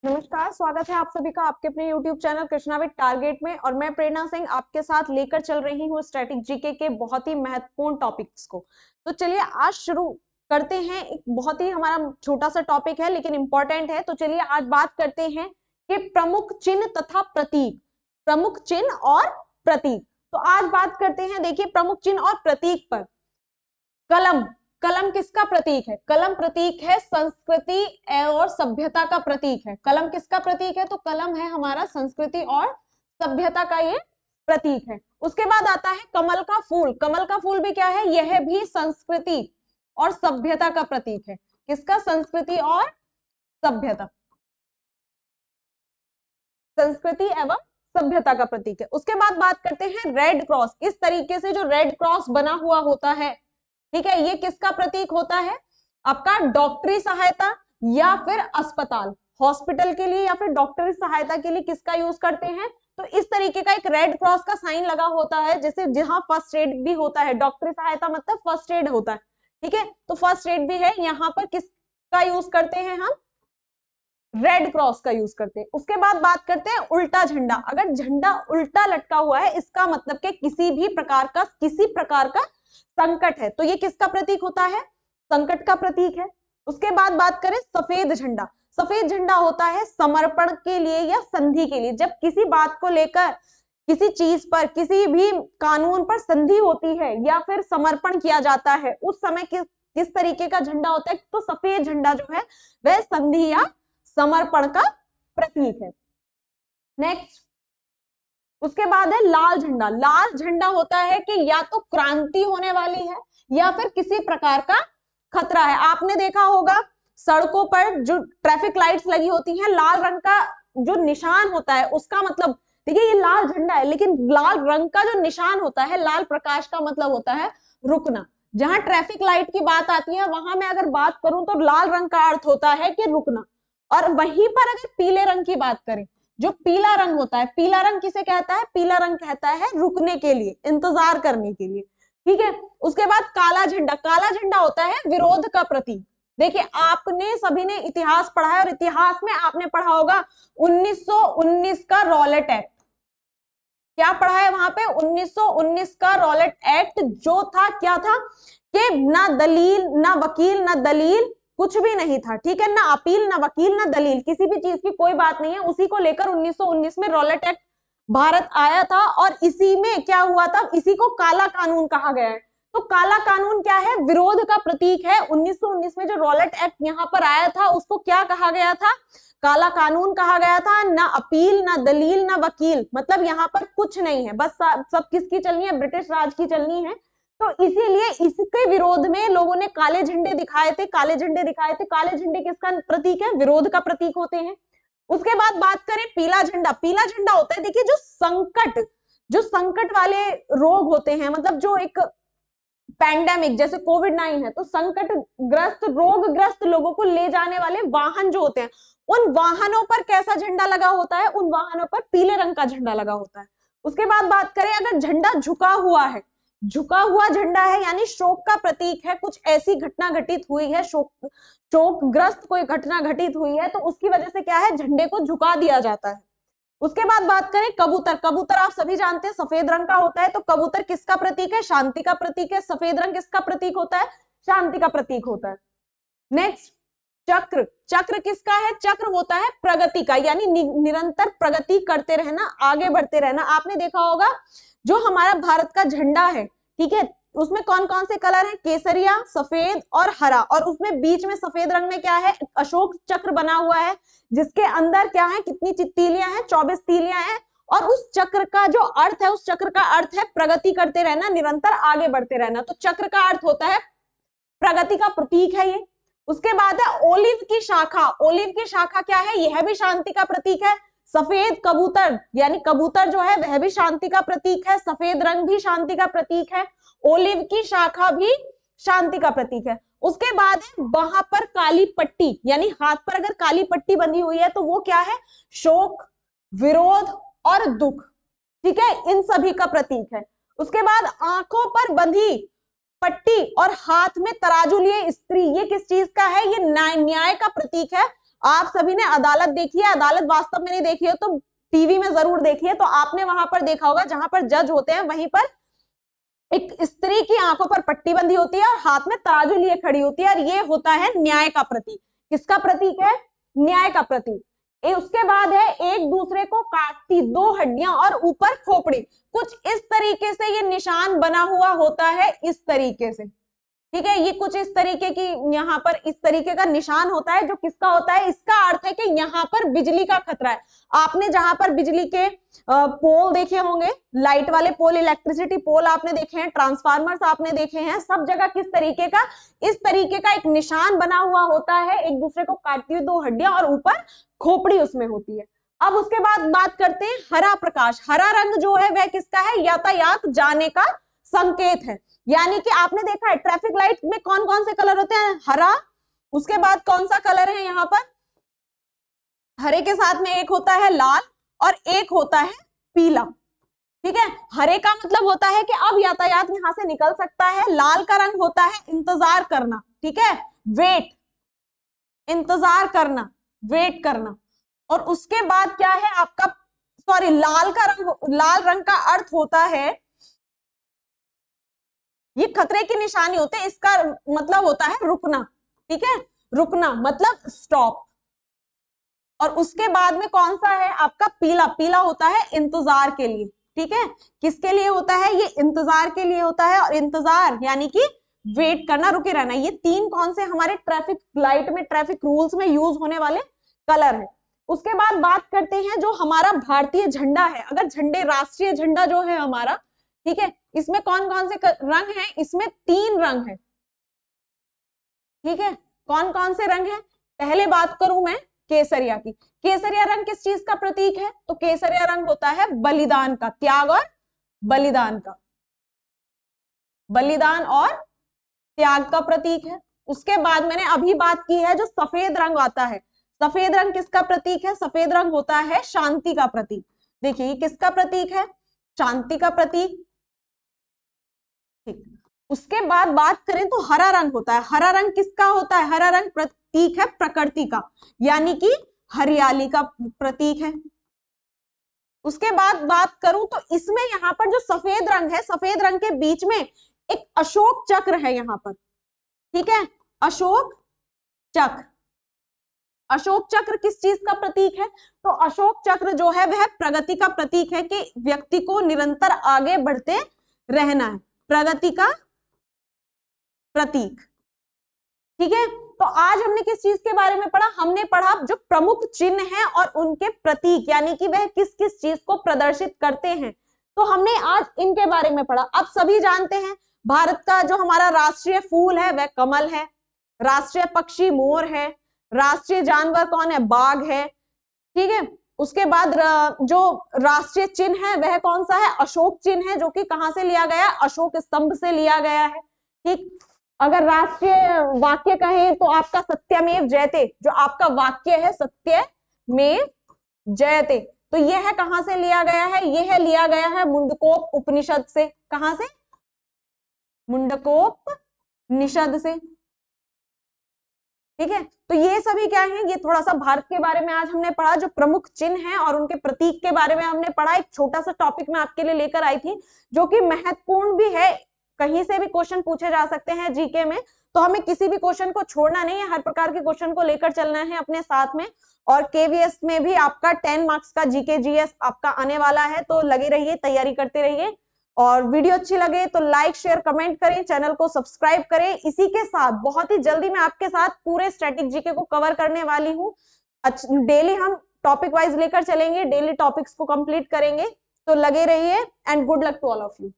नमस्कार, स्वागत है आप सभी का आपके अपने YouTube channel Krishna with target में। और मैं प्रेरणा सिंह आपके साथ लेकर चल रही हूँ स्टैटिक जीके के बहुत ही महत्वपूर्ण टॉपिक्स को। तो चलिए आज शुरू करते हैं। एक बहुत ही हमारा छोटा सा टॉपिक है लेकिन इंपॉर्टेंट है। तो चलिए आज बात करते हैं कि प्रमुख चिन्ह तथा प्रतीक, प्रमुख चिन्ह और प्रतीक। तो आज बात करते हैं, देखिए प्रमुख चिन्ह और प्रतीक पर। कलम, कलम किसका प्रतीक है? कलम प्रतीक है संस्कृति और सभ्यता का प्रतीक है। कलम किसका प्रतीक है? तो कलम है हमारा संस्कृति और सभ्यता का ये प्रतीक है। उसके बाद आता है कमल का फूल। कमल का फूल भी क्या है? यह भी संस्कृति और सभ्यता का प्रतीक है। किसका? संस्कृति और सभ्यता, संस्कृति एवं सभ्यता का प्रतीक है। उसके बाद बात करते हैं रेड क्रॉस। इस तरीके से जो रेड क्रॉस बना हुआ होता है, ठीक है, ये किसका प्रतीक होता है? आपका डॉक्टरी सहायता या फिर अस्पताल, हॉस्पिटल के लिए या फिर डॉक्टरी सहायता के लिए किसका यूज करते हैं? तो इस तरीके का एक रेड क्रॉस का साइन लगा होता है, जैसे जहां फर्स्ट एड भी होता है, डॉक्टरी सहायता मतलब फर्स्ट एड होता है, ठीक है, तो फर्स्ट एड भी है, यहाँ पर किसका यूज करते हैं हम? रेड क्रॉस का यूज करते हैं। उसके बाद बात करते हैं उल्टा झंडा। अगर झंडा उल्टा लटका हुआ है, इसका मतलब कि किसी प्रकार का संकट है, तो ये किसका प्रतीक होता है? संकट का प्रतीक है। उसके बाद बात करें सफेद झंडा। सफेद झंडा होता है समर्पण के लिए या संधि के लिए। जब किसी बात को लेकर, किसी चीज पर, किसी भी कानून पर संधि होती है या फिर समर्पण किया जाता है, उस समय किस तरीके का झंडा होता है? तो सफेद झंडा जो है वह संधि या समर्पण का प्रतीक है। नेक्स्ट, उसके बाद है लाल झंडा। लाल झंडा होता है कि या तो क्रांति होने वाली है या फिर किसी प्रकार का खतरा है। आपने देखा होगा सड़कों पर जो ट्रैफिक लाइट्स लगी होती हैं, लाल रंग का जो निशान होता है उसका मतलब, देखिए ये लाल झंडा है लेकिन लाल रंग का जो निशान होता है, लाल प्रकाश का मतलब होता है रुकना। जहां ट्रैफिक लाइट की बात आती है वहां मैं अगर बात करूं तो लाल रंग का अर्थ होता है कि रुकना। और वहीं पर अगर पीले रंग की बात करें, जो पीला रंग होता है, पीला रंग किसे कहता है? पीला रंग कहता है रुकने के लिए, इंतजार करने के लिए, ठीक है। उसके बाद काला झंडा। काला झंडा होता है विरोध का प्रतीक। देखिए आपने सभी ने इतिहास पढ़ा है और इतिहास में आपने पढ़ा होगा 1919 का रॉलेट एक्ट। क्या पढ़ा है वहां पे? 1919 का रॉलेट एक्ट जो था, क्या था कि ना दलील ना वकील ना दलील, कुछ भी नहीं था, ठीक है, ना अपील ना वकील ना दलील, किसी भी चीज की कोई बात नहीं है। उसी को लेकर 1919 में रॉलेट एक्ट भारत आया था और इसी में क्या हुआ था? इसी को काला कानून कहा गया है। तो काला कानून क्या है? विरोध का प्रतीक है। 1919 में जो रॉलेट एक्ट यहाँ पर आया था उसको क्या कहा गया था? काला कानून कहा गया था। ना अपील ना दलील ना वकील, मतलब यहाँ पर कुछ नहीं है, बस सब किसकी चलनी है? ब्रिटिश राज की चलनी है। तो इसीलिए इसके विरोध में लोगों ने काले झंडे दिखाए थे, काले झंडे दिखाए थे। काले झंडे किसका प्रतीक है? विरोध का प्रतीक होते हैं। उसके बाद बात करें पीला झंडा। पीला झंडा होता है, देखिए जो संकट वाले रोग होते हैं, मतलब जो एक पैंडेमिक जैसे कोविड-19 है, तो संकट ग्रस्त, रोगग्रस्त लोगों को ले जाने वाले वाहन जो होते हैं, उन वाहनों पर कैसा झंडा लगा होता है? उन वाहनों पर पीले रंग का झंडा लगा होता है। उसके बाद बात करें अगर झंडा झुका हुआ है, झुका हुआ झंडा है यानी शोक का प्रतीक है, कुछ ऐसी घटना घटित हुई है, शोकग्रस्त कोई घटना घटित हुई है, तो उसकी वजह से क्या है? झंडे को झुका दिया जाता है। उसके बाद बात करें कबूतर। कबूतर आप सभी जानते हैं सफेद रंग का होता है, तो कबूतर किसका प्रतीक है? शांति का प्रतीक है। सफेद रंग किसका प्रतीक होता है? शांति का प्रतीक होता है। नेक्स्ट, चक्र। चक्र किसका है? चक्र होता है प्रगति का, यानी निरंतर प्रगति करते रहना, आगे बढ़ते रहना। आपने देखा होगा जो हमारा भारत का झंडा है, ठीक है, उसमें कौन कौन से कलर है? केसरिया, सफेद और हरा, और उसमें बीच में सफेद रंग में क्या है? अशोक चक्र बना हुआ है, जिसके अंदर क्या है? कितनी तीलियां हैं? 24 तीलियां हैं। और उस चक्र का जो अर्थ है, उस चक्र का अर्थ है प्रगति करते रहना, निरंतर आगे बढ़ते रहना। तो चक्र का अर्थ होता है प्रगति का प्रतीक है ये। उसके बाद है ओलिव की शाखा। ओलिव की शाखा क्या है? यह भी शांति का प्रतीक है। सफेद कबूतर, यानी कबूतर जो है वह भी शांति का प्रतीक है, सफेद रंग भी शांति का प्रतीक है, ओलिव की शाखा भी शांति का प्रतीक है। उसके बाद है वहां पर काली पट्टी, यानी हाथ पर अगर काली पट्टी बंधी हुई है तो वो क्या है? शोक, विरोध और दुख, ठीक है, इन सभी का प्रतीक है। उसके बाद आंखों पर बंधी पट्टी और हाथ में तराजू लिए स्त्री, ये किस चीज का है? ये न्याय का प्रतीक है। आप सभी ने अदालत देखी है, अदालत वास्तव में नहीं देखी हो तो टीवी में जरूर देखी है, तो आपने वहां पर देखा होगा जहां पर जज होते हैं वहीं पर एक स्त्री की आंखों पर पट्टी बंधी होती है और हाथ में तराजू लिए खड़ी होती है, और ये होता है न्याय का प्रतीक। किसका प्रतीक है? न्याय का प्रतीक। उसके बाद है एक दूसरे को काटती दो हड्डियां और ऊपर खोपड़ी। कुछ इस तरीके से ये निशान बना हुआ होता है, इस तरीके से, ठीक है। ये कुछ इस तरीके की यहाँ पर इस तरीके का निशान होता है, जो किसका होता है? इसका अर्थ है कि यहाँ पर बिजली का खतरा है। आपने जहां पर बिजली के पोल देखे होंगे, लाइट वाले पोल, इलेक्ट्रिसिटी पोल आपने देखे हैं, ट्रांसफार्मर्स आपने देखे हैं, सब जगह किस तरीके का? इस तरीके का एक निशान बना हुआ होता है, एक दूसरे को काटती हुई दो हड्डियां और ऊपर खोपड़ी उसमें होती है। अब उसके बाद बात करते हैं हरा प्रकाश। हरा रंग जो है वह किसका है? यातायात जाने का संकेत है। यानी कि आपने देखा है ट्रैफिक लाइट में कौन कौन से कलर होते हैं? हरा, उसके बाद कौन सा कलर है यहाँ पर? हरे के साथ में एक होता है लाल और एक होता है पीला, ठीक है। हरे का मतलब होता है कि अब यातायात यहां से निकल सकता है। लाल का रंग होता है इंतजार करना, ठीक है, वेट, इंतजार करना, वेट करना। और उसके बाद क्या है आपका? सॉरी, लाल रंग का अर्थ होता है, ये खतरे की निशानी होते हैं, इसका मतलब होता है रुकना, ठीक है, रुकना मतलब स्टॉप। और उसके बाद में कौन सा है आपका? पीला। पीला होता है इंतजार के लिए, ठीक है। किसके लिए होता है? ये इंतजार के लिए होता है, और इंतजार यानी कि वेट करना, रुके रहना। ये तीन कौन से हमारे ट्रैफिक लाइट में, ट्रैफिक रूल्स में यूज होने वाले कलर है। उसके बाद बात करते हैं जो हमारा भारतीय झंडा है। अगर झंडे, राष्ट्रीय झंडा जो है हमारा, ठीक है, इसमें कौन कौन से रंग हैं? इसमें 3 रंग है, ठीक है। कौन कौन से रंग हैं? पहले बात करूं मैं केसरिया की। केसरिया रंग किस चीज का प्रतीक है? तो केसरिया रंग होता है बलिदान का, त्याग और बलिदान का, बलिदान और त्याग का प्रतीक है। उसके बाद मैंने अभी बात की है जो सफेद रंग आता है। सफेद रंग किसका प्रतीक है? सफेद रंग होता है शांति का प्रतीक। देखिए ये किसका प्रतीक है? शांति का प्रतीक, ठीक। उसके बाद बात करें तो हरा रंग होता है। हरा रंग किसका होता है? हरा रंग प्रतीक है प्रकृति का, यानी कि हरियाली का प्रतीक है। उसके बाद बात करूं तो इसमें यहाँ पर जो सफेद रंग है, सफेद रंग के बीच में एक अशोक चक्र है यहाँ पर, ठीक है, अशोक चक्र। अशोक चक्र किस चीज का प्रतीक है? तो अशोक चक्र जो है वह प्रगति का प्रतीक है, कि व्यक्ति को निरंतर आगे बढ़ते रहना है, प्रगति का प्रतीक, ठीक है। तो आज हमने किस चीज के बारे में पढ़ा? हमने पढ़ा जो प्रमुख चिन्ह हैं और उनके प्रतीक, यानी कि वह किस किस चीज को प्रदर्शित करते हैं, तो हमने आज इनके बारे में पढ़ा। अब सभी जानते हैं भारत का जो हमारा राष्ट्रीय फूल है वह कमल है, राष्ट्रीय पक्षी मोर है, राष्ट्रीय जानवर कौन है? बाघ है, ठीक है। उसके बाद जो राष्ट्रीय चिन्ह है वह कौन सा है? अशोक चिन्ह है, जो कि कहां से लिया गया है? अशोक स्तंभ से लिया गया है, ठीक। अगर राष्ट्रीय वाक्य कहें तो आपका सत्यमेव जयते, जो आपका वाक्य है सत्यमेव जयते, तो यह है कहां से लिया गया है? यह लिया गया है मुंडकोप उपनिषद से। कहां से? मुंडकोप निषद से, ठीक है। तो ये सभी क्या है? ये थोड़ा सा भारत के बारे में आज हमने पढ़ा, जो प्रमुख चिन्ह हैं और उनके प्रतीक के बारे में हमने पढ़ा। एक छोटा सा टॉपिक मैं आपके लिए लेकर आई थी, जो कि महत्वपूर्ण भी है, कहीं से भी क्वेश्चन पूछे जा सकते हैं जीके में, तो हमें किसी भी क्वेश्चन को छोड़ना नहीं है, हर प्रकार के क्वेश्चन को लेकर चलना है अपने साथ में। और केवीएस में भी आपका 10 मार्क्स का जीके जीएस आपका आने वाला है, तो लगे रहिए, तैयारी करते रहिए। और वीडियो अच्छी लगे तो लाइक शेयर कमेंट करें, चैनल को सब्सक्राइब करें। इसी के साथ बहुत ही जल्दी मैं आपके साथ पूरे स्टैटिक जीके को कवर करने वाली हूँ। डेली हम टॉपिक वाइज लेकर चलेंगे, डेली टॉपिक्स को कंप्लीट करेंगे, तो लगे रहिए and good luck to all of you.